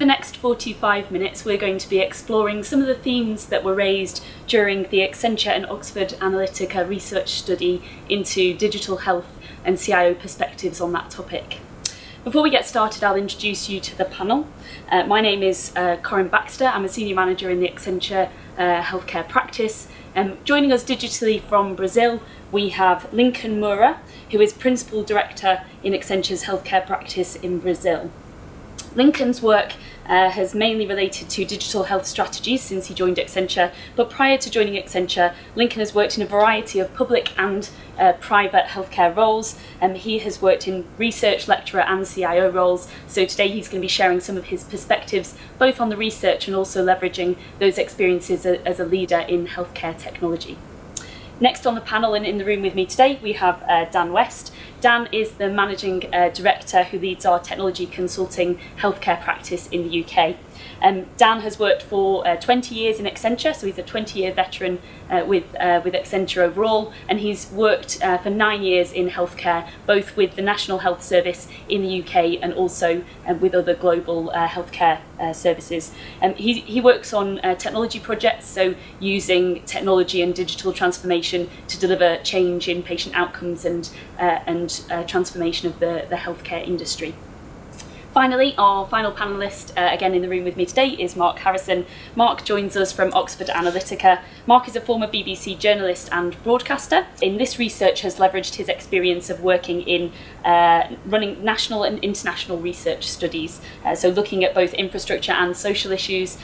the next 45 minutes, we're going to be exploring some of the themes that were raised during the Accenture and Oxford Analytica research study into digital health and CIO perspectives on that topic. Before we get started, I'll introduce you to the panel. My name is Corinne Baxter. I'm a Senior Manager in the Accenture Healthcare Practice. Joining us digitally from Brazil, we have Lincoln Moura, who is Principal Director in Accenture's Healthcare Practice in Brazil. Lincoln's work has mainly related to digital health strategies since he joined Accenture, but prior to joining Accenture, Lincoln has worked in a variety of public and private healthcare roles. He has worked in research, lecturer and CIO roles, so today he's going to be sharing some of his perspectives both on the research and also leveraging those experiences as a leader in healthcare technology. Next on the panel and in the room with me today, we have Dan West. Dan is the Managing Director who leads our technology consulting healthcare practice in the UK. Dan has worked for 20 years in Accenture, so he's a 20-year veteran with Accenture overall, and he's worked for 9 years in healthcare, both with the National Health Service in the UK and also with other global healthcare services. He works on technology projects, so using technology and digital transformation to deliver change in patient outcomes and transformation of the healthcare industry. Finally, our final panellist, again in the room with me today, is Mark Harrison. Mark joins us from Oxford Analytica. Mark is a former BBC journalist and broadcaster. In this research has leveraged his experience of working in running national and international research studies, so looking at both infrastructure and social issues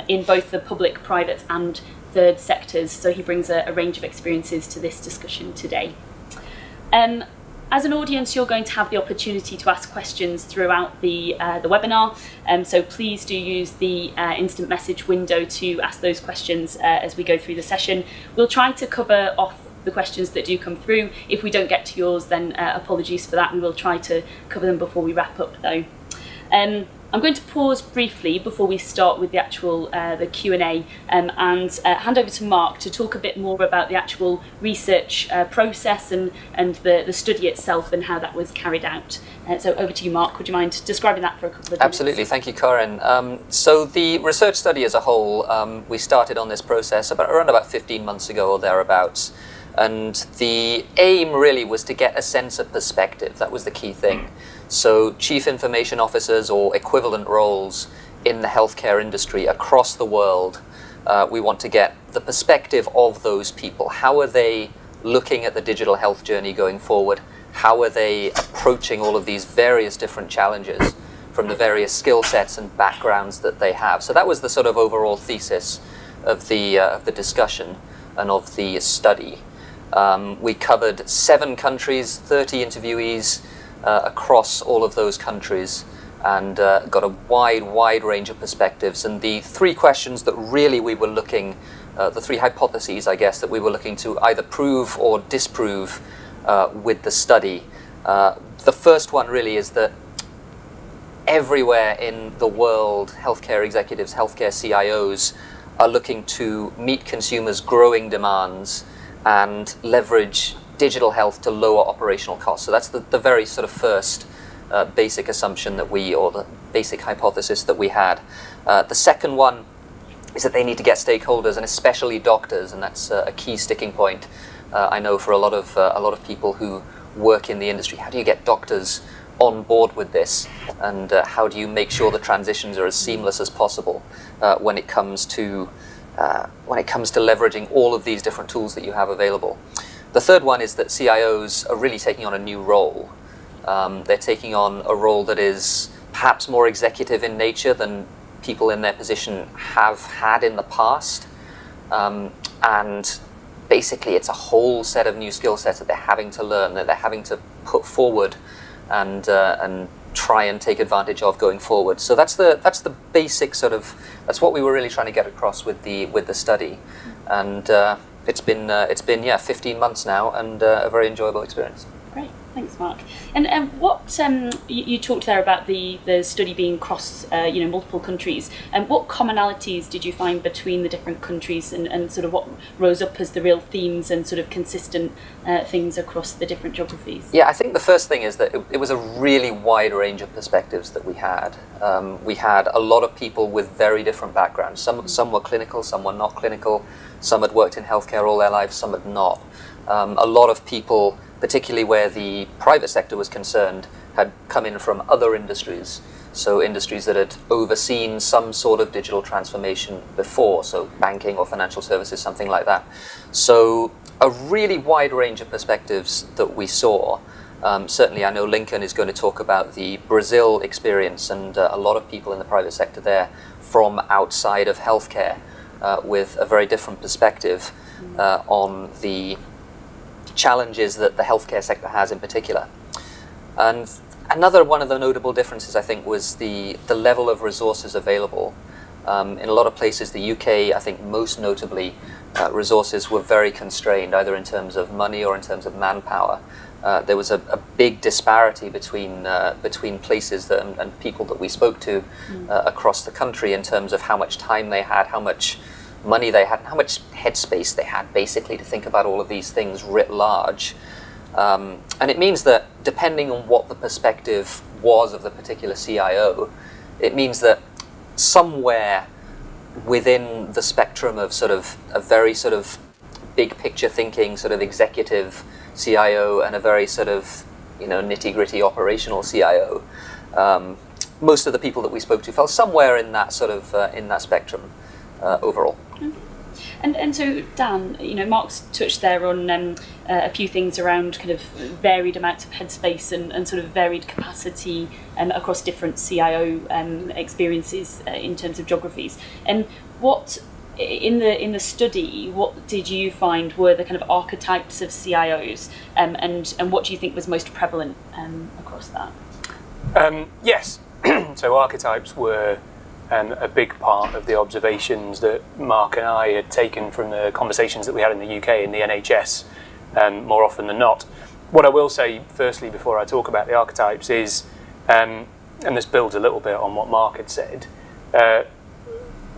in both the public, private and third sectors. So he brings a range of experiences to this discussion today. As an audience, you're going to have the opportunity to ask questions throughout the webinar, so please do use the instant message window to ask those questions as we go through the session. We'll try to cover off the questions that do come through. If we don't get to yours, then apologies for that. We will try to cover them before we wrap up though. I'm going to pause briefly before we start with the actual the Q&A and hand over to Mark to talk a bit more about the actual research process and the study itself and how that was carried out. So over to you, Mark. Would you mind describing that for a couple of minutes? Absolutely. Thank you, Corinne. So the research study as a whole, we started on this process around about 15 months ago or thereabouts. And the aim really was to get a sense of perspective. That was the key thing. So chief information officers or equivalent roles in the healthcare industry across the world, we want to get the perspective of those people. How are they looking at the digital health journey going forward? How are they approaching all of these various different challenges from the various skill sets and backgrounds that they have? So that was the sort of overall thesis of the discussion and of the study. We covered 7 countries, 30 interviewees across all of those countries, and got a wide range of perspectives. And the 3 questions that really we were looking, the 3 hypotheses, I guess, that we were looking to either prove or disprove with the study. The first one really is that everywhere in the world, healthcare executives, healthcare CIOs are looking to meet consumers' growing demands and leverage digital health to lower operational costs. So that's the very sort of first basic assumption that or the basic hypothesis that we had. The second one is that they need to get stakeholders, and especially doctors, and that's a key sticking point. I know for a lot of people who work in the industry. How do you get doctors on board with this, and how do you make sure the transitions are as seamless as possible when it comes to leveraging all of these different tools that you have available? The third one is that CIOs are really taking on a new role. They're taking on a role that is perhaps more executive in nature than people in their position have had in the past. And basically it's a whole set of new skill sets that they're having to learn, that they're having to put forward and try and take advantage of going forward. So that's the basic sort of, that's what we were really trying to get across with the study. And it's been 15 months now, and a very enjoyable experience. Great. Thanks, Mark. And what you talked there about the study being across multiple countries. And what commonalities did you find between the different countries, and sort of what rose up as the real themes and sort of consistent things across the different geographies? Yeah, I think the first thing is that it was a really wide range of perspectives that we had. We had a lot of people with very different backgrounds. Some were clinical, some were not clinical. Some had worked in healthcare all their lives, some had not. A lot of people, particularly where the private sector was concerned, had come in from other industries. So industries that had overseen some sort of digital transformation before, so banking or financial services, something like that. So a really wide range of perspectives that we saw. Certainly I know Lincoln is going to talk about the Brazil experience, and a lot of people in the private sector there from outside of healthcare with a very different perspective on the challenges that the healthcare sector has in particular. And another one of the notable differences, I think, was the level of resources available. In a lot of places, the UK, I think most notably, resources were very constrained, either in terms of money or in terms of manpower. There was a big disparity between places and people that we spoke to across the country in terms of how much time they had, how much money they had, and how much headspace they had basically to think about all of these things writ large. And it means that depending on what the perspective was of the particular CIO, it means that somewhere within the spectrum of sort of a very sort of big picture thinking sort of executive CIO and a very sort of nitty-gritty operational CIO, most of the people that we spoke to fell somewhere in that sort of in that spectrum overall. And so, Dan, Mark's touched there on a few things around kind of varied amounts of headspace and sort of varied capacity across different CIO experiences in terms of geographies. And what in the study, what did you find were the kind of archetypes of CIOs, and what do you think was most prevalent across that? Yes, so archetypes were a big part of the observations that Mark and I had taken from the conversations that we had in the UK in the NHS, more often than not. What I will say firstly before I talk about the archetypes is, and this builds a little bit on what Mark had said,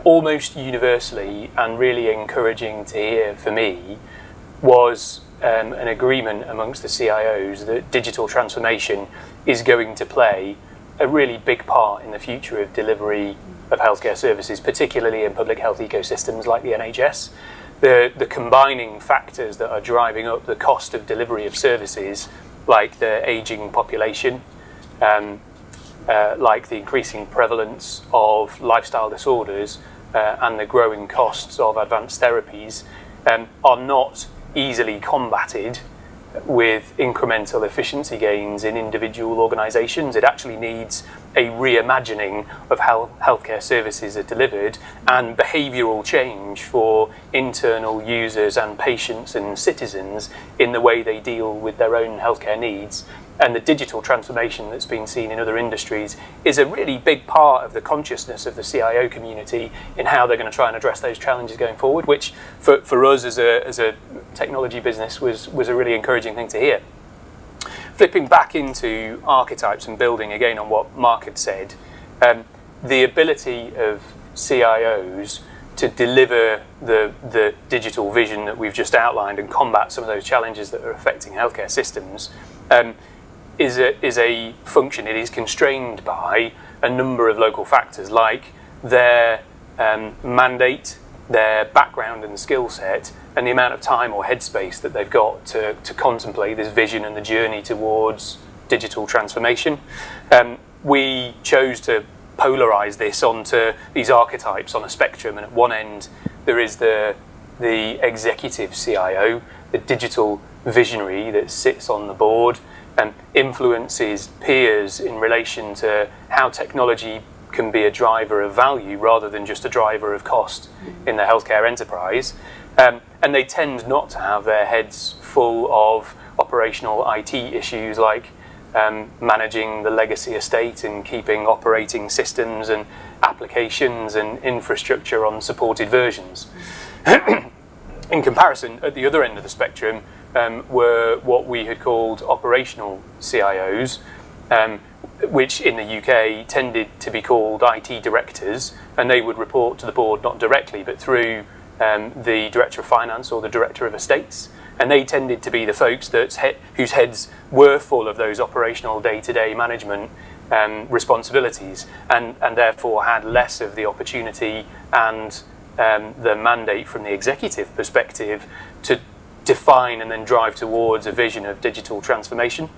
almost universally and really encouraging to hear for me was an agreement amongst the CIOs that digital transformation is going to play a really big part in the future of delivery of healthcare services, particularly in public health ecosystems like the NHS. The combining factors that are driving up the cost of delivery of services, like the ageing population, like the increasing prevalence of lifestyle disorders, and the growing costs of advanced therapies, are not easily combated with incremental efficiency gains in individual organisations. It actually needs a reimagining of how healthcare services are delivered and behavioural change for internal users and patients and citizens in the way they deal with their own healthcare needs. And the digital transformation that's been seen in other industries is a really big part of the consciousness of the CIO community in how they're going to try and address those challenges going forward, which for us as a technology business was a really encouraging thing to hear. Flipping back into archetypes and building again on what Mark had said, the ability of CIOs to deliver the digital vision that we've just outlined and combat some of those challenges that are affecting healthcare systems is a function. It is constrained by a number of local factors like their mandate, their background and skill set, and the amount of time or headspace that they've got to contemplate this vision and the journey towards digital transformation. We chose to polarize this onto these archetypes on a spectrum, and at one end there is the executive CIO, the digital visionary that sits on the board and influences peers in relation to how technology can be a driver of value rather than just a driver of cost in the healthcare enterprise. And they tend not to have their heads full of operational IT issues like managing the legacy estate and keeping operating systems and applications and infrastructure on supported versions. In comparison, at the other end of the spectrum, were what we had called operational CIOs, which in the UK tended to be called IT directors, and they would report to the board not directly but through the director of finance or the director of estates, and they tended to be the folks whose heads were full of those operational day-to-day management responsibilities, and therefore had less of the opportunity and the mandate from the executive perspective to define and then drive towards a vision of digital transformation.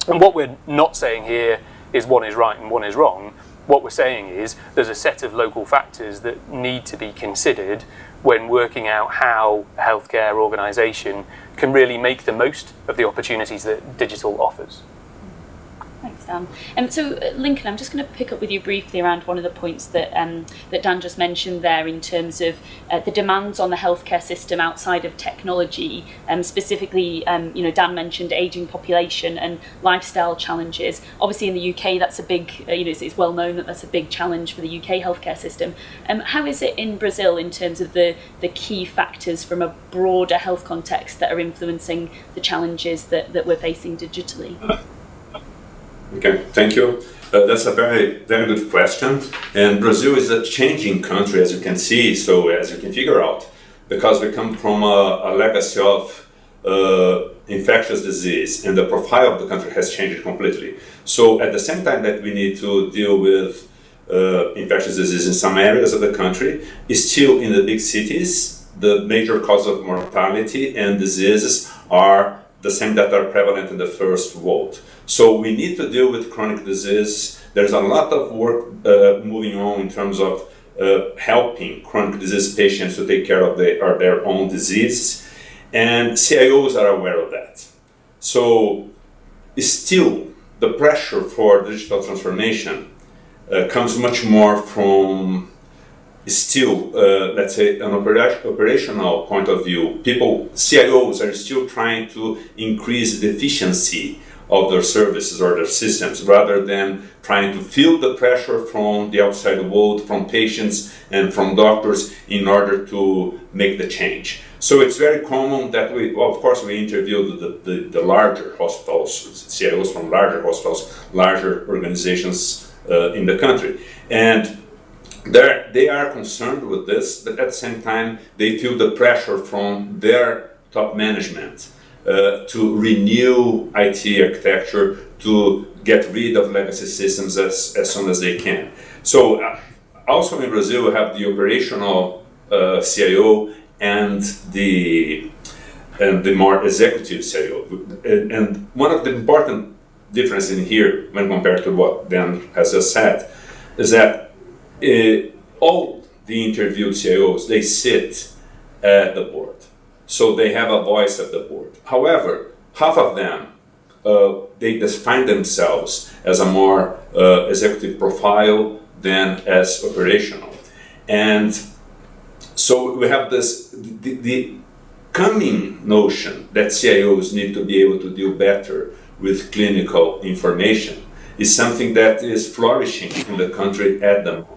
And what we're not saying here is one is right and one is wrong. What we're saying is there's a set of local factors that need to be considered when working out how a healthcare organisation can really make the most of the opportunities that digital offers. Thanks, Dan. So, Lincoln, I'm just going to pick up with you briefly around one of the points that that Dan just mentioned there in terms of the demands on the healthcare system outside of technology. Specifically, Dan mentioned ageing population and lifestyle challenges. Obviously, in the UK, that's a big, it's well known that that's a big challenge for the UK healthcare system. How is it in Brazil in terms of the key factors from a broader health context that are influencing the challenges that we're facing digitally? Okay, thank you. That's a very, very good question. And Brazil is a changing country, as you can see, so as you can figure out, because we come from a legacy of infectious disease, and the profile of the country has changed completely. So at the same time that we need to deal with infectious disease in some areas of the country, still in the big cities, the major cause of mortality and diseases are the same that are prevalent in the first world. So we need to deal with chronic disease. There's a lot of work moving on in terms of helping chronic disease patients to take care of their own disease, and CIOs are aware of that. So still, the pressure for digital transformation comes much more from still, let's say, an operational point of view. CIOs are still trying to increase the efficiency of their services or their systems, rather than trying to feel the pressure from the outside world, from patients and from doctors in order to make the change. So it's very common that we interviewed the larger hospitals, CIOs from larger hospitals, larger organizations in the country. And they are concerned with this, but at the same time, they feel the pressure from their top management to renew IT architecture, to get rid of legacy systems as soon as they can. So also in Brazil, we have the operational CIO and the more executive CIO. And one of the important differences in here, when compared to what Dan has just said, is that all the interviewed CIOs, they sit at the board. So they have a voice at the board. However, half of them, they define themselves as a more executive profile than as operational. And so we have the coming notion that CIOs need to be able to deal better with clinical information is something that is flourishing in the country at the moment.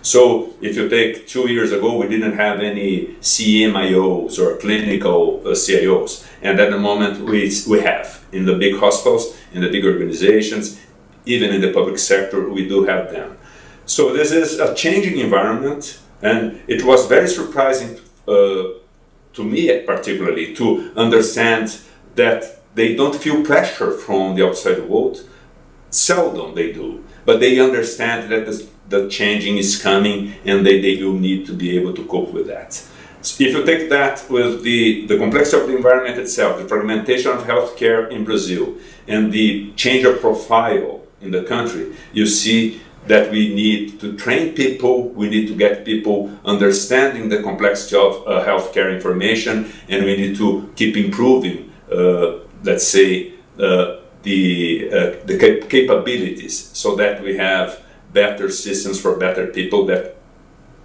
So if you take 2 years ago, we didn't have any CMIOs or clinical CIOs. And at the moment we have. In the big hospitals, in the big organizations, even in the public sector, we do have them. So this is a changing environment, and it was very surprising to me particularly to understand that they don't feel pressure from the outside world. Seldom they do, but they understand that the changing is coming, and they will need to be able to cope with that. So if you take that with the complexity of the environment itself, the fragmentation of healthcare in Brazil, and the change of profile in the country, you see that we need to train people, we need to get people understanding the complexity of healthcare information, and we need to keep improving, let's say, the capabilities, so that we have better systems for better people that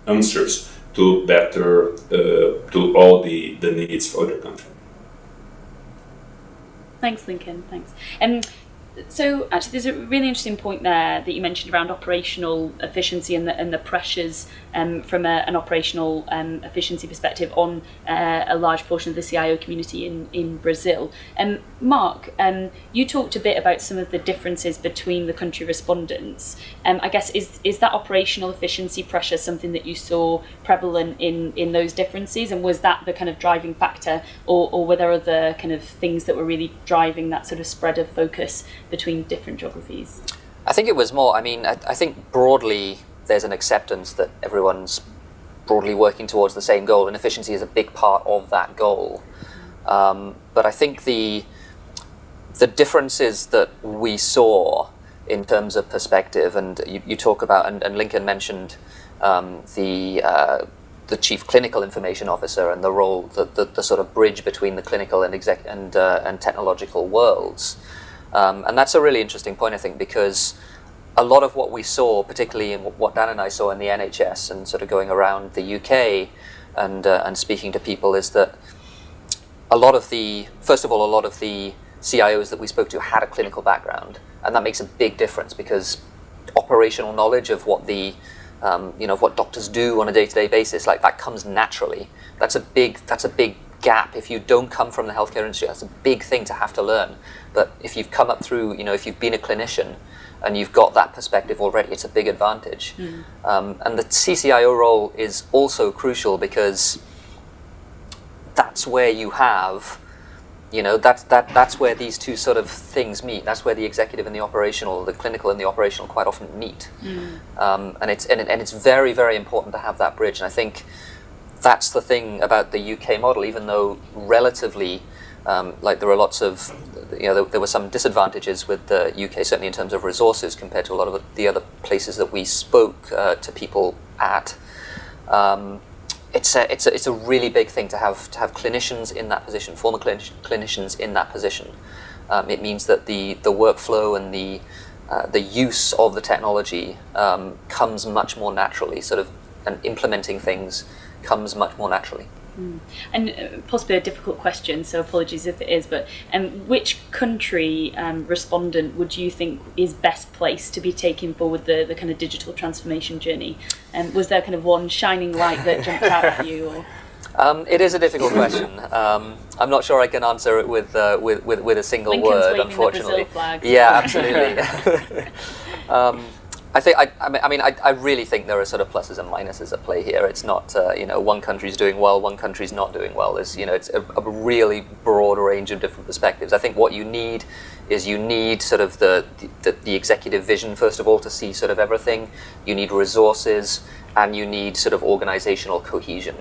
answers to better to all the needs for the country. Thanks, Lincoln. Thanks. So actually, there's a really interesting point there that you mentioned around operational efficiency and the pressures from an operational efficiency perspective on a large portion of the CIO community in Brazil. Mark, you talked a bit about some of the differences between the country respondents. I guess is that operational efficiency pressure something that you saw prevalent in those differences, and was that the kind of driving factor, or were there other kind of things that were really driving that sort of spread of focus between different geographies? I think it was more, I mean, I think broadly there's an acceptance that everyone's broadly working towards the same goal, and efficiency is a big part of that goal. But I think the differences that we saw in terms of perspective, and you talk about, and Lincoln mentioned the chief clinical information officer and the role, the sort of bridge between the clinical and technological worlds. And that's a really interesting point, I think, because a lot of what we saw, particularly in what Dan and I saw in the NHS and sort of going around the UK and speaking to people, is that first of all, a lot of the CIOs that we spoke to had a clinical background, and that makes a big difference because operational knowledge of what what doctors do on a day-to-day basis, like that comes naturally. That's a big gap. If you don't come from the healthcare industry, that's a big thing to have to learn. But if you've come up through, if you've been a clinician and you've got that perspective already, it's a big advantage. And the CCIO role is also crucial because that's where you have, that's where these two sort of things meet. That's where the executive and the operational, the clinical and the operational quite often meet. And it's very, very important to have that bridge. And I think that's the thing about the UK model, even though relatively, there were lots of, there were some disadvantages with the UK, certainly in terms of resources compared to a lot of the other places that we spoke to people at. It's a really big thing to have clinicians in that position, former clinicians in that position. It means that the workflow and the use of the technology comes much more naturally, and implementing things comes much more naturally. And possibly a difficult question, so apologies if it is, but which country respondent would you think is best placed to be taking forward the kind of digital transformation journey? Was there kind of one shining light that jumped out at you? Or? It is a difficult question. I'm not sure I can answer it with a single Lincoln's word, waving unfortunately. The Brazil flag. Yeah, absolutely. I really think there are sort of pluses and minuses at play here. It's not, one country's doing well, one country's not doing well. It's a really broad range of different perspectives. I think what you need is sort of the executive vision, first of all, to see sort of everything. You need resources, and you need sort of organizational cohesion.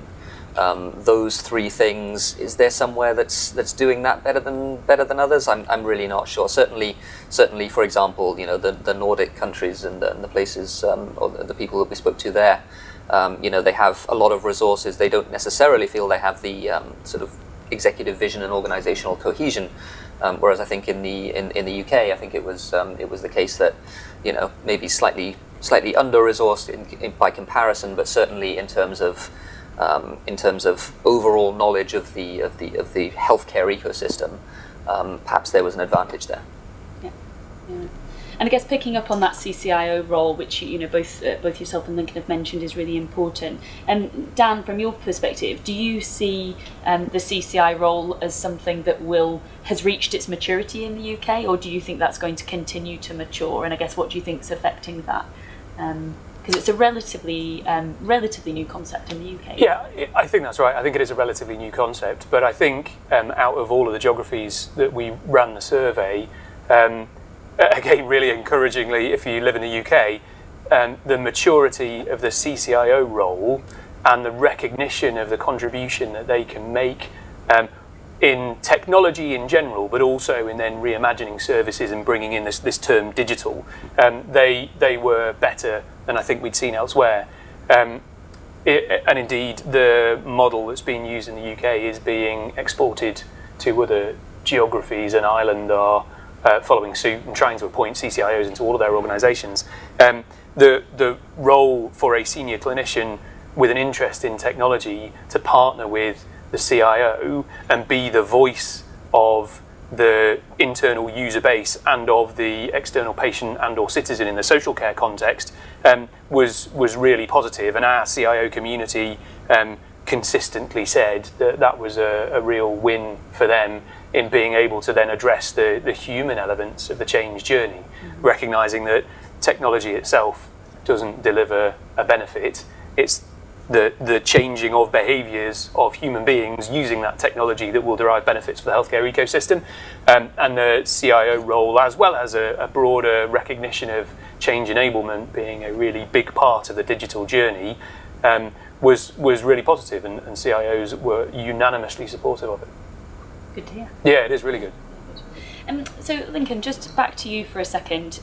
Those three things. Is there somewhere that's doing that better than others? I'm really not sure. Certainly, for example, the Nordic countries and the places or the people that we spoke to there, they have a lot of resources. They don't necessarily feel they have the sort of executive vision and organizational cohesion. Whereas I think in the UK, I think it was the case that maybe slightly under-resourced by comparison, but certainly in terms of overall knowledge of the healthcare ecosystem, perhaps there was an advantage there. Yeah. And I guess picking up on that CCIO role, which both yourself and Lincoln have mentioned, is really important. And Dan, from your perspective, do you see the CCI role as something that has reached its maturity in the UK, or do you think that's going to continue to mature? And I guess what do you think is affecting that? Because it's a relatively new concept in the UK. Yeah, I think that's right. I think it is a relatively new concept, but I think out of all of the geographies that we ran the survey, again, really encouragingly, if you live in the UK, the maturity of the CCIO role and the recognition of the contribution that they can make in technology in general, but also in then reimagining services and bringing in this term digital, they were better than I think we'd seen elsewhere. And indeed, the model that's being used in the UK is being exported to other geographies, and Ireland are following suit and trying to appoint CCIOs into all of their organisations. The role for a senior clinician with an interest in technology to partner with the CIO and be the voice of the internal user base and of the external patient and or citizen in the social care context was really positive, and our CIO community consistently said that that was a real win for them in being able to then address the human elements of the change journey, recognising that technology itself doesn't deliver a benefit. It's the changing of behaviours of human beings using that technology that will derive benefits for the healthcare ecosystem. And the CIO role, as well as a broader recognition of change enablement being a really big part of the digital journey, was really positive, and CIOs were unanimously supportive of it. Good to hear. Yeah, it is really good. So Lincoln, just back to you for a second.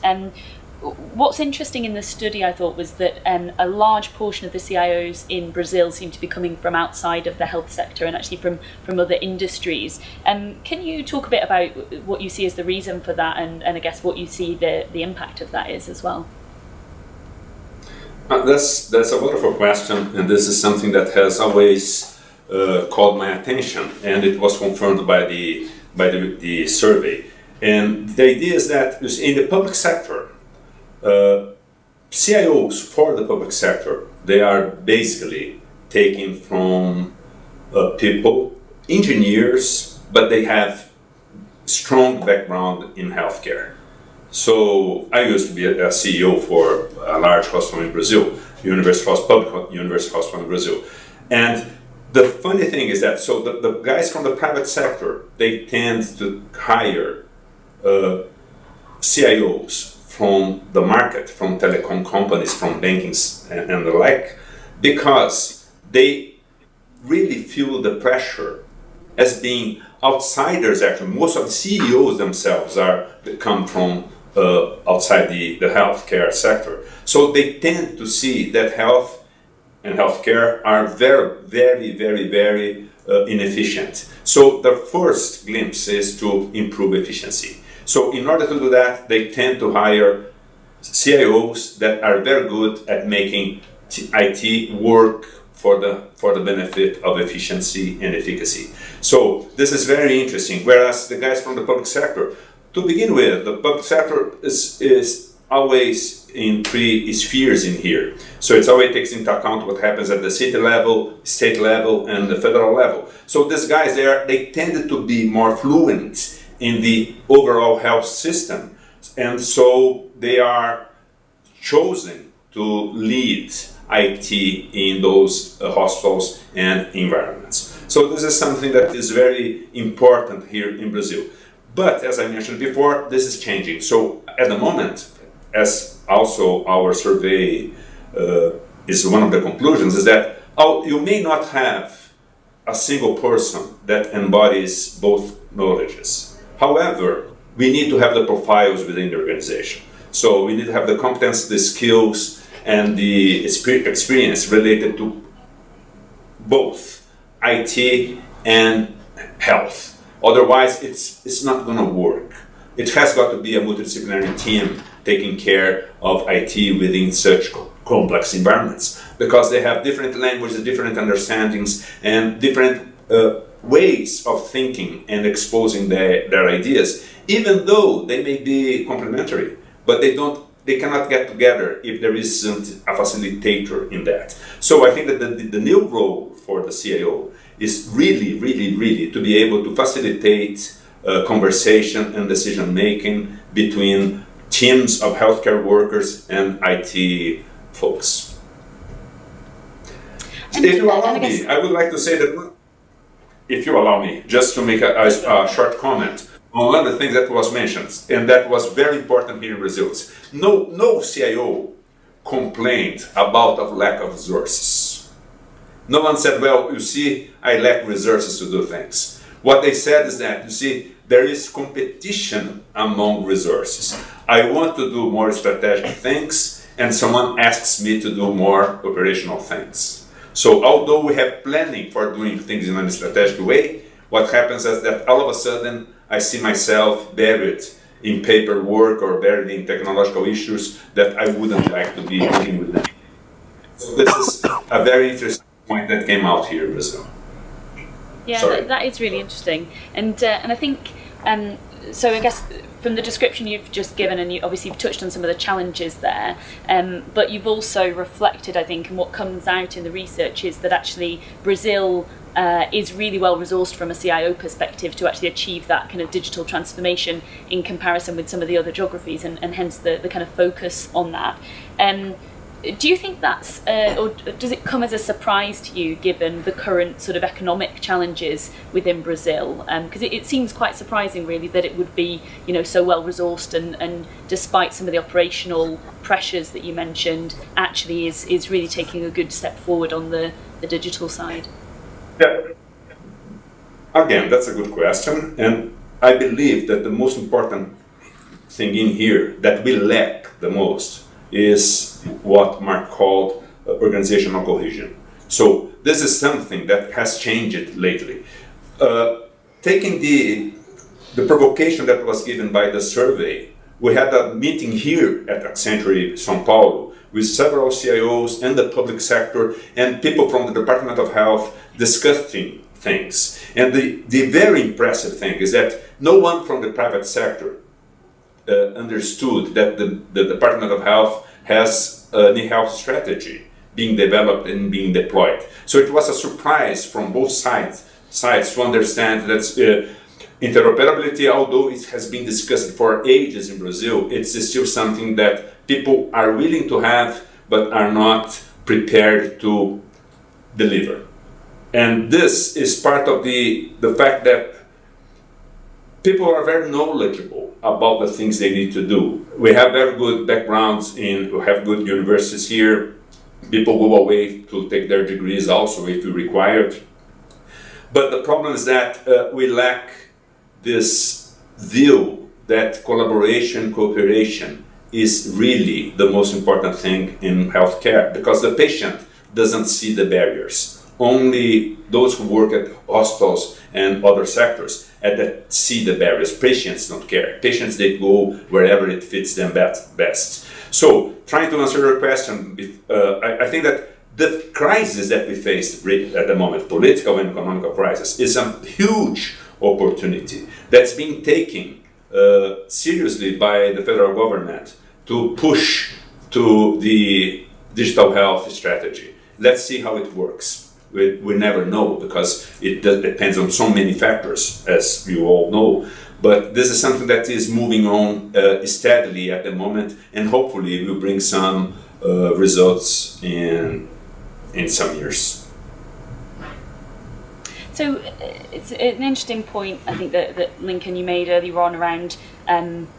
What's interesting in the study, I thought, was that a large portion of the CIOs in Brazil seem to be coming from outside of the health sector and actually from other industries. Can you talk a bit about what you see as the reason for that, and I guess what you see the impact of that is as well? That's a wonderful question, and this is something that has always called my attention, and it was confirmed by the survey. And the idea is that in the public sector, CIOs for the public sector, they are basically taken from people, engineers, but they have strong background in healthcare. So I used to be a CEO for a large hospital in Brazil, public university hospital in Brazil. And the funny thing is that, so the guys from the private sector, they tend to hire CIOs from the market, from telecom companies, from bankings and the like, because they really feel the pressure as being outsiders. Actually, most of the CEOs themselves come from outside the healthcare sector. So they tend to see that health and healthcare are very, very, very, very inefficient. So the first glimpse is to improve efficiency. So in order to do that, they tend to hire CIOs that are very good at making IT work for the benefit of efficiency and efficacy. So this is very interesting. Whereas the guys from the public sector, to begin with, the public sector is always in three spheres in here. So it always takes into account what happens at the city level, state level, and the federal level. So these guys they tended to be more fluent in the overall health system, and so they are chosen to lead IT in those hospitals and environments. So this is something that is very important here in Brazil. But as I mentioned before, this is changing. So at the moment, as also our survey is one of the conclusions, is that you may not have a single person that embodies both knowledges. However, we need to have the profiles within the organization. So we need to have the competence, the skills, and the experience related to both IT and health. Otherwise, it's not going to work. It has got to be a multidisciplinary team taking care of IT within such complex environments, because they have different languages, different understandings, and different ways of thinking and exposing their ideas, even though they may be complementary, but they cannot get together if there isn't a facilitator in that. So I think that the new role for the CIO is really, really, really to be able to facilitate conversation and decision making between teams of healthcare workers and IT folks. If you allow me, I would like to say that, if you allow me, just to make a short comment on one of the things that was mentioned, and that was very important here in Brazil. No CIO complained about a lack of resources. No one said, well, you see, I lack resources to do things. What they said is that, you see, there is competition among resources. I want to do more strategic things, and someone asks me to do more operational things. So although we have planning for doing things in a strategic way, what happens is that all of a sudden I see myself buried in paperwork or buried in technological issues that I wouldn't like to be dealing with them. So this is a very interesting point that came out here in Brazil. Yeah, that is really interesting, and I think So I guess from the description you've just given, and you obviously you've touched on some of the challenges there, but you've also reflected, I think, and what comes out in the research is that actually Brazil is really well resourced from a CIO perspective to actually achieve that kind of digital transformation in comparison with some of the other geographies, and hence the kind of focus on that. Do you think that's, or does it come as a surprise to you given the current sort of economic challenges within Brazil? Because it seems quite surprising really that it would be, you know, so well resourced, and despite some of the operational pressures that you mentioned, actually is really taking a good step forward on the digital side. Yeah. Again, that's a good question, and I believe that the most important thing in here that we lack the most is what Mark called organizational cohesion. So this is something that has changed lately. Taking the provocation that was given by the survey, we had a meeting here at Accenture São Paulo with several CIOs and the public sector and people from the Department of Health discussing things. And the very impressive thing is that no one from the private sector understood that the Department of Health has an e-health strategy being developed and being deployed. So it was a surprise from both sides to understand that interoperability, although it has been discussed for ages in Brazil, it's still something that people are willing to have but are not prepared to deliver. And this is part of the fact that people are very knowledgeable about the things they need to do. We have very good backgrounds we have good universities here. People go away to take their degrees also if required. But the problem is that we lack this view that collaboration, cooperation is really the most important thing in healthcare, because the patient doesn't see the barriers. Only those who work at hospitals and other sectors that see the barriers. Patients don't care. Patients, they go wherever it fits them best. So, trying to answer your question, I think that the crisis that we face at the moment, political and economic crisis, is a huge opportunity that's being taken seriously by the federal government to push to the digital health strategy. Let's see how it works. We never know, because it depends on so many factors, as you all know. But this is something that is moving on steadily at the moment, and hopefully will bring some results in some years. So it's an interesting point, I think, that Lincoln, you made earlier on around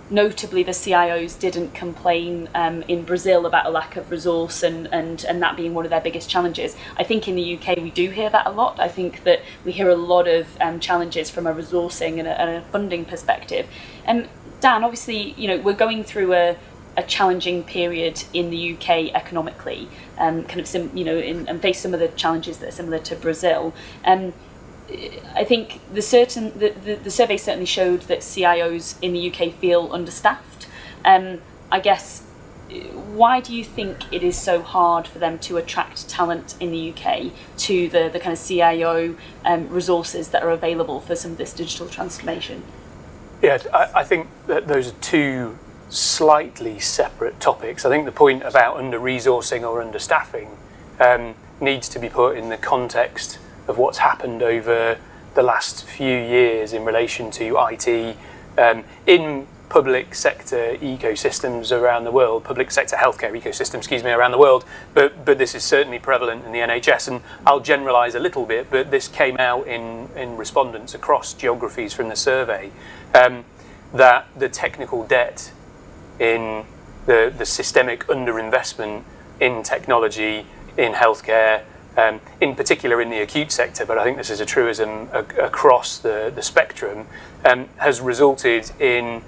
notably the CIOs didn't complain in Brazil about a lack of resource and that being one of their biggest challenges. I think in the UK we do hear that a lot. I think that we hear a lot of challenges from a resourcing and a funding perspective. Dan, obviously, you know, we're going through a challenging period in the UK economically, and face some of the challenges that are similar to Brazil. I think the survey certainly showed that CIOs in the UK feel understaffed. I guess, why do you think it is so hard for them to attract talent in the UK to the kind of CIO resources that are available for some of this digital transformation? Yeah, I think that those are two slightly separate topics. I think the point about under-resourcing or understaffing needs to be put in the context of what's happened over the last few years in relation to IT in public sector ecosystems around the world, public sector healthcare ecosystems, around the world, but this is certainly prevalent in the NHS, and I'll generalise a little bit, but this came out in respondents across geographies from the survey, that the technical debt in the systemic underinvestment in technology, in healthcare, in particular in the acute sector, but I think this is a truism across the spectrum, has resulted in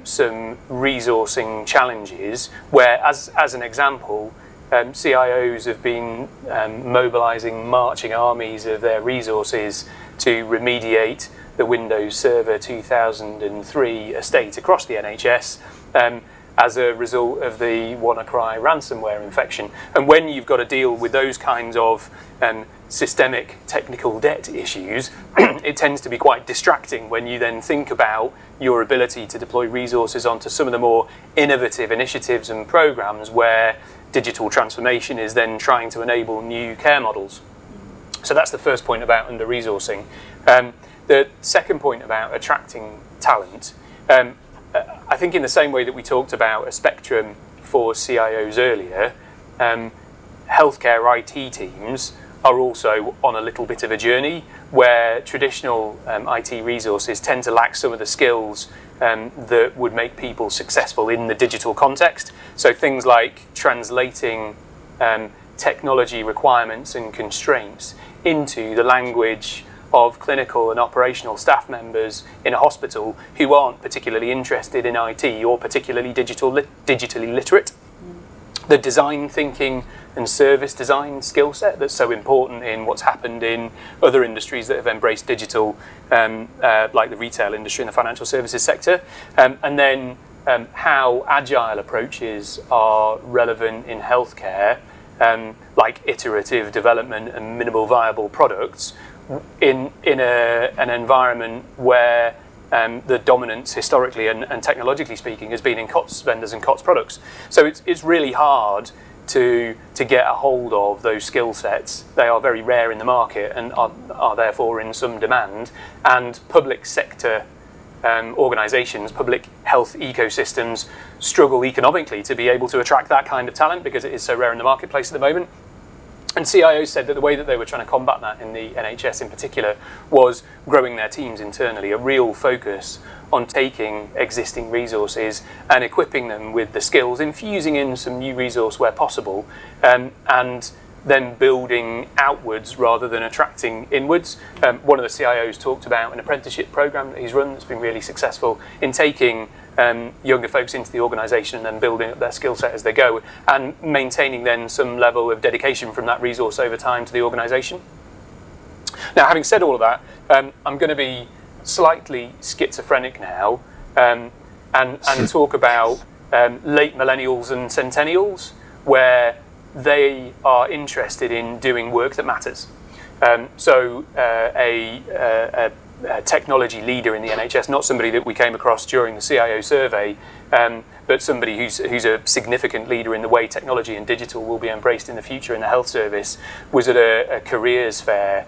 some resourcing challenges where, as an example, CIOs have been mobilising marching armies of their resources to remediate the Windows Server 2003 estate across the NHS, as a result of the WannaCry ransomware infection. And when you've got to deal with those kinds of systemic technical debt issues, it tends to be quite distracting when you then think about your ability to deploy resources onto some of the more innovative initiatives and programs where digital transformation is then trying to enable new care models. So that's the first point about under-resourcing. The second point about attracting talent, I think in the same way that we talked about a spectrum for CIOs earlier, healthcare IT teams are also on a little bit of a journey where traditional IT resources tend to lack some of the skills that would make people successful in the digital context. So things like translating technology requirements and constraints into the language of clinical and operational staff members in a hospital who aren't particularly interested in IT or particularly digitally literate. The design thinking and service design skill set that's so important in what's happened in other industries that have embraced digital, like the retail industry and the financial services sector, and then how agile approaches are relevant in healthcare, like iterative development and minimal viable products in an environment where the dominance historically and technologically speaking has been in COTS vendors and COTS products. So it's really hard to get a hold of those skill sets. They are very rare in the market and are therefore in some demand. And public sector organisations, public health ecosystems struggle economically to be able to attract that kind of talent because it is so rare in the marketplace at the moment. And CIOs said that the way that they were trying to combat that in the NHS in particular was growing their teams internally, a real focus on taking existing resources and equipping them with the skills, infusing in some new resource where possible, and then building outwards rather than attracting inwards. One of the CIOs talked about an apprenticeship program that he's run that's been really successful in taking younger folks into the organisation and then building up their skill set as they go and maintaining then some level of dedication from that resource over time to the organisation. Now, having said all of that, I'm going to be slightly schizophrenic now and talk about late millennials and centennials where they are interested in doing work that matters. So a technology leader in the NHS, not somebody that we came across during the CIO survey, but somebody who's a significant leader in the way technology and digital will be embraced in the future in the health service, was at a careers fair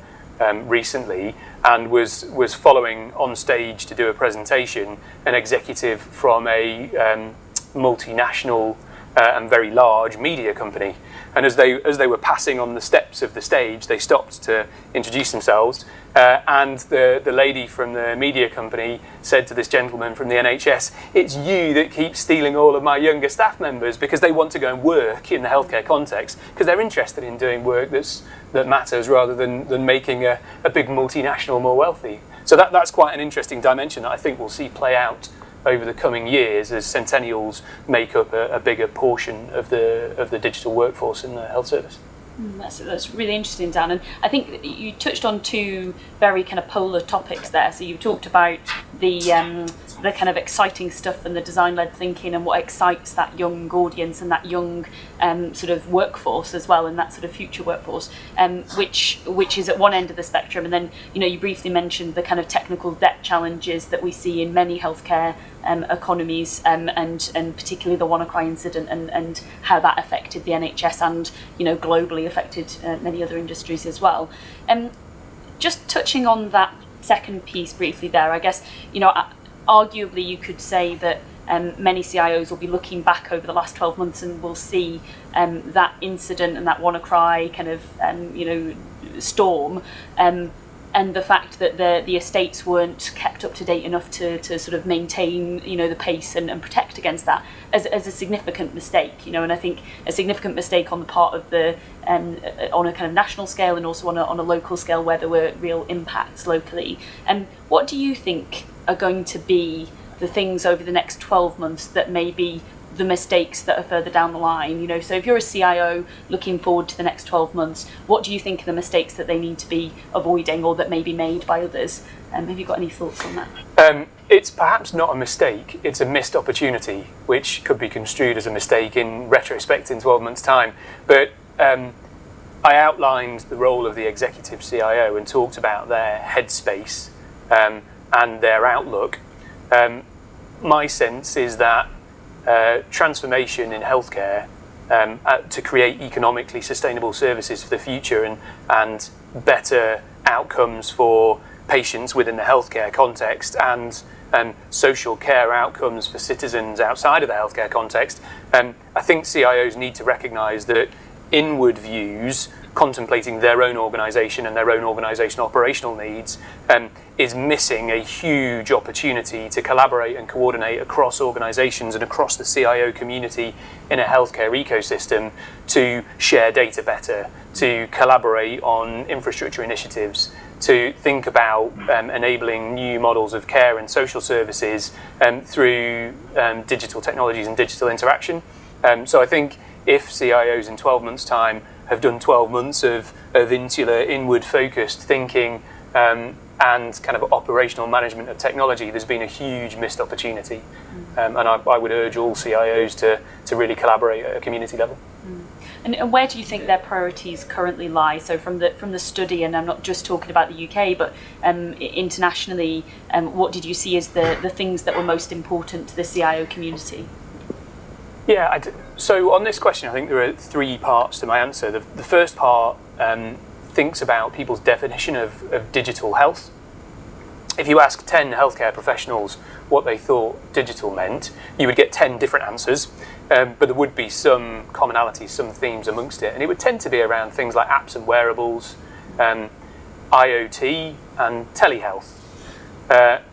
recently and was following on stage to do a presentation an executive from a multinational and very large media company. And as they were passing on the steps of the stage, they stopped to introduce themselves. And the lady from the media company said to this gentleman from the NHS, "It's you that keeps stealing all of my younger staff members because they want to go and work in the healthcare context because they're interested in doing work that matters rather than making a big multinational more wealthy." So that's quite an interesting dimension that I think we'll see play out over the coming years as centennials make up a bigger portion of the digital workforce in the health service. That's really interesting, Dan. And I think you touched on two very kind of polar topics there. So you talked about the kind of exciting stuff and the design-led thinking and what excites that young audience and that young sort of workforce as well, and that sort of future workforce, which is at one end of the spectrum. And then you briefly mentioned the kind of technical debt challenges that we see in many healthcare economies, and particularly the WannaCry incident and how that affected the NHS and globally affected many other industries as well. Just touching on that second piece briefly there, I guess arguably you could say that many CIOs will be looking back over the last 12 months and will see that incident and that WannaCry kind of storm, and the fact that the estates weren't kept up to date enough to sort of maintain the pace and protect against that as a significant mistake, and I think a significant mistake on the part of the on a kind of national scale and also on a local scale where there were real impacts locally. And what do you think are going to be the things over the next 12 months that may be the mistakes that are further down the line? So if you're a CIO looking forward to the next 12 months, what do you think are the mistakes that they need to be avoiding or that may be made by others? Have you got any thoughts on that? It's perhaps not a mistake, it's a missed opportunity, which could be construed as a mistake in retrospect in 12 months' time. But I outlined the role of the executive CIO and talked about their headspace and their outlook. My sense is that transformation in healthcare to create economically sustainable services for the future and better outcomes for patients within the healthcare context and social care outcomes for citizens outside of the healthcare context, I think CIOs need to recognise that inward views contemplating their own organisation and their own organisational operational needs is missing a huge opportunity to collaborate and coordinate across organisations and across the CIO community in a healthcare ecosystem to share data better, to collaborate on infrastructure initiatives, to think about enabling new models of care and social services through digital technologies and digital interaction. So I think if CIOs in 12 months' time have done 12 months of insular, inward-focused thinking and kind of operational management of technology, there's been a huge missed opportunity. And I would urge all CIOs to really collaborate at a community level. And where do you think their priorities currently lie? So from the study, and I'm not just talking about the UK, but internationally, what did you see as the things that were most important to the CIO community? Yeah, so on this question, I think there are three parts to my answer. The first part thinks about people's definition of digital health. If you ask 10 healthcare professionals what they thought digital meant, you would get 10 different answers, but there would be some commonalities, some themes amongst it, and it would tend to be around things like apps and wearables, IoT and telehealth.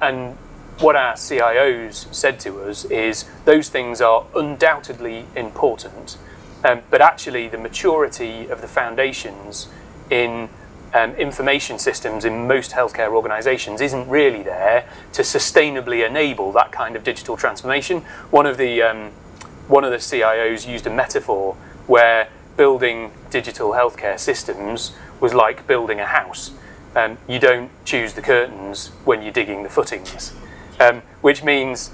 And what our CIOs said to us is those things are undoubtedly important, but actually the maturity of the foundations in information systems in most healthcare organisations isn't really there to sustainably enable that kind of digital transformation. One of the CIOs used a metaphor where building digital healthcare systems was like building a house. You don't choose the curtains when you're digging the footings. Which means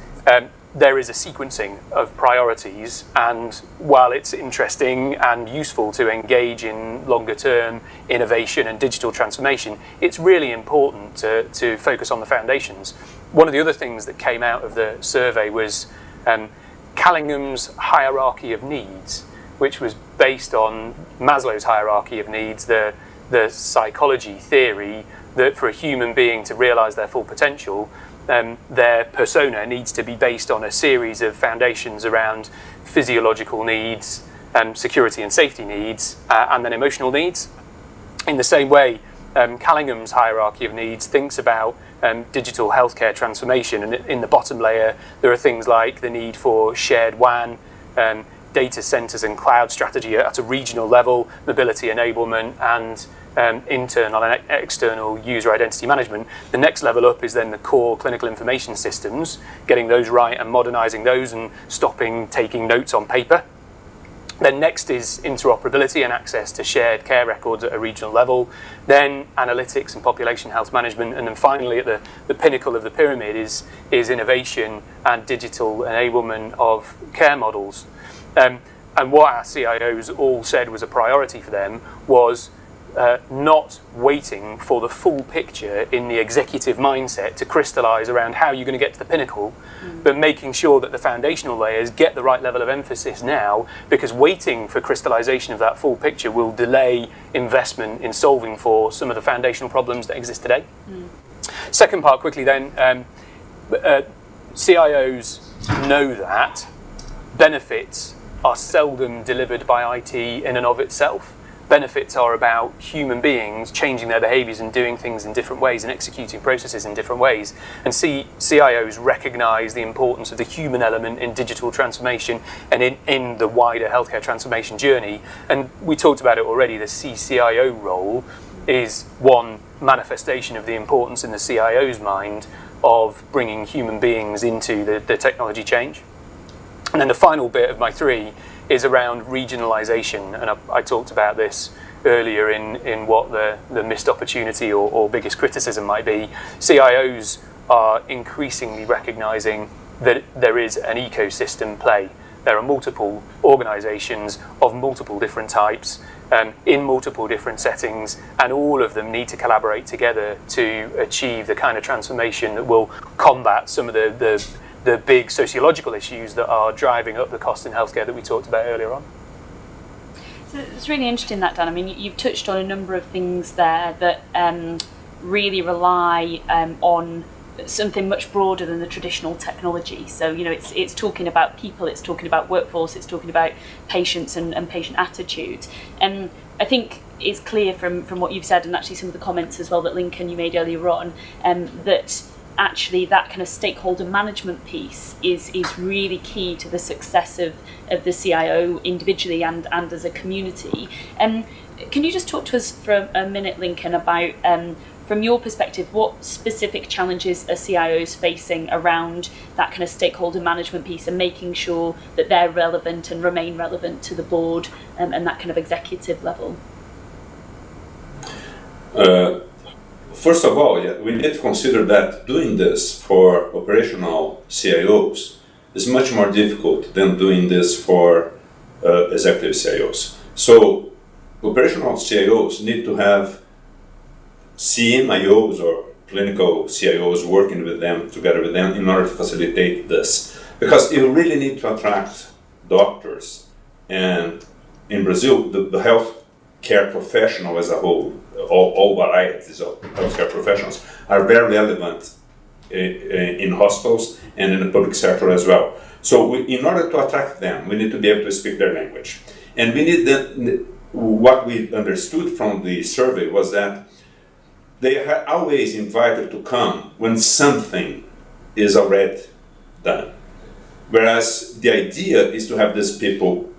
there is a sequencing of priorities, and while it's interesting and useful to engage in longer term innovation and digital transformation, it's really important to focus on the foundations. One of the other things that came out of the survey was Callingham's hierarchy of needs, which was based on Maslow's hierarchy of needs, the psychology theory that for a human being to realise their full potential, their persona needs to be based on a series of foundations around physiological needs, security and safety needs, and then emotional needs. In the same way, Callingham's hierarchy of needs thinks about digital healthcare transformation, and in the bottom layer there are things like the need for shared WAN, data centres and cloud strategy at a regional level, mobility enablement, and internal and external user identity management. The next level up is then the core clinical information systems, getting those right and modernising those and stopping taking notes on paper. Then next is interoperability and access to shared care records at a regional level, then analytics and population health management, and then finally at the pinnacle of the pyramid is innovation and digital enablement of care models. And what our CIOs all said was a priority for them was not waiting for the full picture in the executive mindset to crystallise around how you're going to get to the pinnacle, but making sure that the foundational layers get the right level of emphasis now, because waiting for crystallisation of that full picture will delay investment in solving for some of the foundational problems that exist today. Second part quickly then, CIOs know that benefits are seldom delivered by IT in and of itself. Benefits are about human beings changing their behaviours and doing things in different ways and executing processes in different ways. And CIOs recognise the importance of the human element in digital transformation and in the wider healthcare transformation journey. And we talked about it already, the CCIO role is one manifestation of the importance in the CIO's mind of bringing human beings into the technology change. And then the final bit of my three is around regionalisation, and I talked about this earlier in what the missed opportunity or biggest criticism might be. CIOs are increasingly recognising that there is an ecosystem play, there are multiple organisations of multiple different types in multiple different settings, and all of them need to collaborate together to achieve the kind of transformation that will combat some of the big sociological issues that are driving up the cost in healthcare that we talked about earlier on. So it's really interesting that, Dan. I mean, you've touched on a number of things there that really rely on something much broader than the traditional technology. So, you know, it's talking about people, it's talking about workforce, it's talking about patients and patient attitude. And I think it's clear from what you've said, and actually some of the comments as well that Lincoln you made earlier on, that actually that kind of stakeholder management piece is really key to the success of the CIO individually and as a community. Can you just talk to us for a minute, Lincoln, about from your perspective, what specific challenges are CIOs facing around that kind of stakeholder management piece and making sure that they're relevant and remain relevant to the board and that kind of executive level? First of all, we need to consider that doing this for operational CIOs is much more difficult than doing this for executive CIOs. So operational CIOs need to have CMIOs or clinical CIOs working with them, together with them, in order to facilitate this. Because you really need to attract doctors, and in Brazil, the healthcare professional as a whole, all varieties of healthcare professionals, are very relevant in hospitals and in the public sector as well. So in order to attract them, we need to be able to speak their language. And we need what we understood from the survey was that they are always invited to come when something is already done. Whereas the idea is to have these people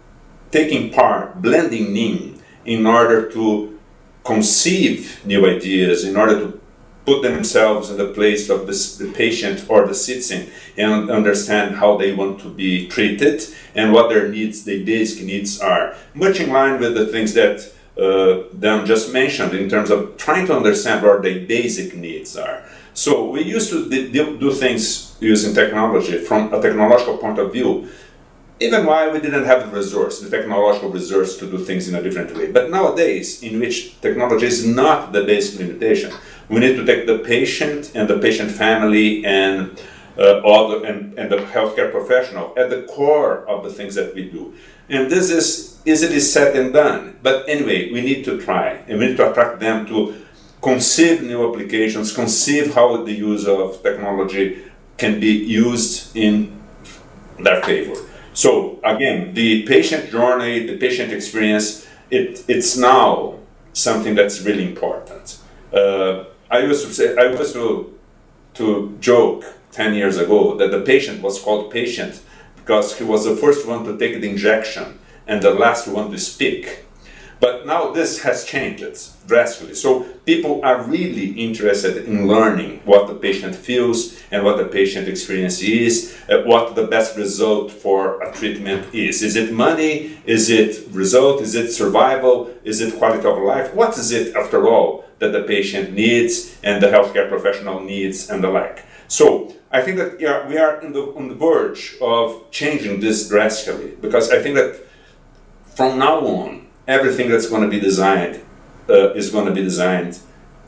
taking part, blending in order to conceive new ideas, in order to put themselves in the place of the patient or the citizen and understand how they want to be treated and what their needs, their basic needs are. Much in line with the things that Dan just mentioned in terms of trying to understand what their basic needs are. So we used to do things using technology from a technological point of view, even while we didn't have the technological resource to do things in a different way. But nowadays, in which technology is not the basic limitation, we need to take the patient and the patient family and the healthcare professional at the core of the things that we do. And this is easily said and done. But anyway, we need to try, and we need to attract them to conceive new applications, conceive how the use of technology can be used in their favor. So again, the patient journey, the patient experience, it's now something that's really important. I used to joke 10 years ago that the patient was called patient because he was the first one to take the injection and the last one to speak. But now this has changed drastically. So people are really interested in learning what the patient feels and what the patient experience is, what the best result for a treatment is. Is it money? Is it result? Is it survival? Is it quality of life? What is it, after all, that the patient needs and the healthcare professional needs and the like? So I think that we are on the verge of changing this drastically, because I think that from now on, everything that's going to be designed is going to be designed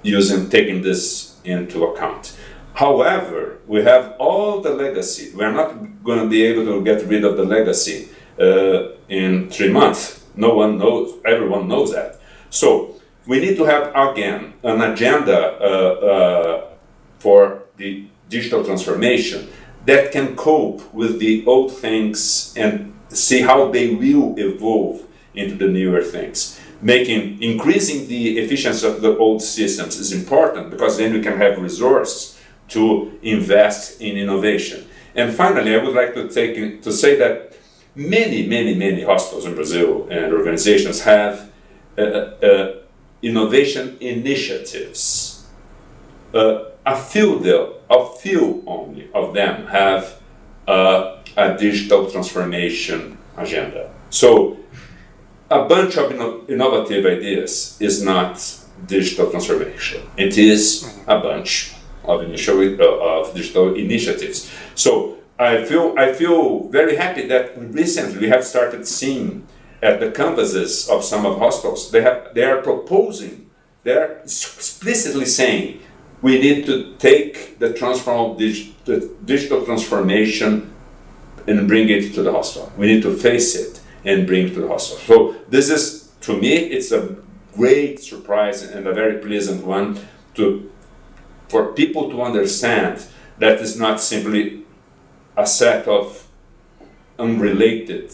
taking this into account. However, we have all the legacy. We're not going to be able to get rid of the legacy in 3 months. No one knows, everyone knows that. So we need to have, again, an agenda for the digital transformation that can cope with the old things and see how they will evolve into the newer things. Increasing the efficiency of the old systems is important, because then we can have resources to invest in innovation. And finally, I would like to say that many hospitals in Brazil and organizations have innovation initiatives. A few only of them have a digital transformation agenda. So a bunch of innovative ideas is not digital transformation. It is a bunch of digital initiatives. So I feel very happy that recently we have started seeing at the campuses of some of hospitals, they are proposing, they are explicitly saying, we need to take the digital transformation and bring it to the hospital. We need to face it and bring it to the hospital. So this is, to me, it's a great surprise and a very pleasant one for people to understand that it's not simply a set of unrelated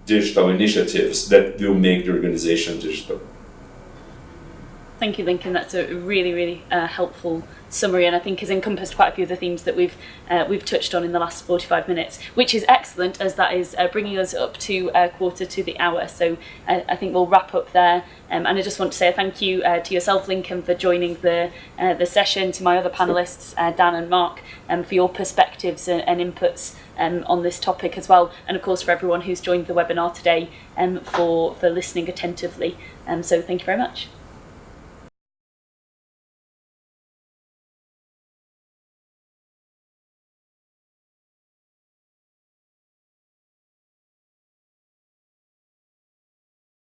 digital initiatives that will make the organization digital. Thank you, Lincoln. That's a really, really helpful summary, and I think has encompassed quite a few of the themes that we've touched on in the last 45 minutes, which is excellent, as that is bringing us up to a quarter to the hour. So I think we'll wrap up there. And I just want to say a thank you to yourself, Lincoln, for joining the session, to my other panellists, Dan and Mark, for your perspectives and inputs on this topic as well, and of course for everyone who's joined the webinar today for listening attentively. So thank you very much.